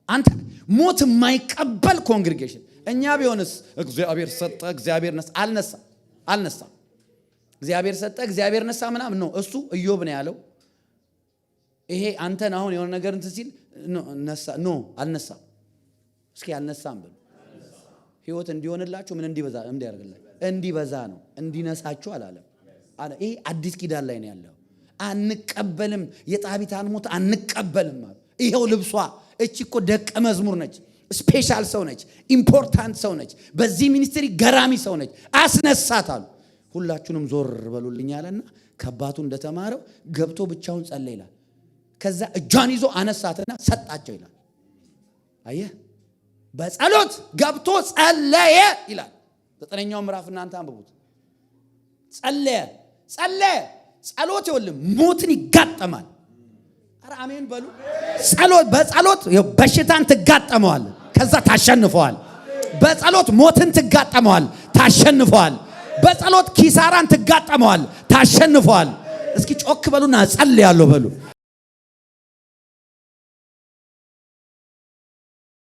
አንተ ሞት የማይቀበል ኮንግሪጌሽን። እኛ ቢሆንስ እግዚአብሔር ሰጠ እግዚአብሔር ነሳ፣ አልነሳ። እግዚአብሔር ሰጠ እግዚአብሔር ነሳ ምናምን ነው። እሱ ኢዮብ ነው ያለው። ይሄ አንተን አሁን የሆነ ነገር እንትን ሲል ነሳ ኖ አልነሳም። እስኪ አልነሳም ብሎ ህይወት እንዲሆንላችሁ ምን እንዲያደርግላችሁ እንዲበዛ ነው፣ እንዲነሳችሁ አላለም። ይሄ አዲስ ኪዳን ላይ ነው ያለው። አንቀበልም፣ የጣቢታን ሞት አንቀበልም አሉ። ይሄው ልብሷ እቺ እኮ ደቀ መዝሙር ነች፣ ስፔሻል ሰው ነች፣ ኢምፖርታንት ሰው ነች፣ በዚህ ሚኒስትሪ ገራሚ ሰው ነች፣ አስነሳት አሉ። ሁላችሁንም ዞር በሉልኝ አለና ከአባቱ እንደተማረው ገብቶ ብቻውን ጸለየ ይላል። ከዛ እጇን ይዞ አነሳትና ሰጣቸው ይላል። አየህ፣ በጸሎት ገብቶ ጸለየ ይላል። 9ኛው ምዕራፍ እናንተ አንብቡት። ጸለየ። ጸሎት ይወልም ሞትን ይጋጠማል። አረ አሜን በሉ። በጸሎት በሽታን ትጋጠመዋል፣ ከዛ ታሸንፈዋል። በጸሎት ሞትን ትጋጠመዋል፣ ታሸንፈዋል። በጸሎት ኪሳራን ትጋጠመዋል፣ ታሸንፈዋል። እስኪ ጮክ በሉና ጸልያለሁ በሉ።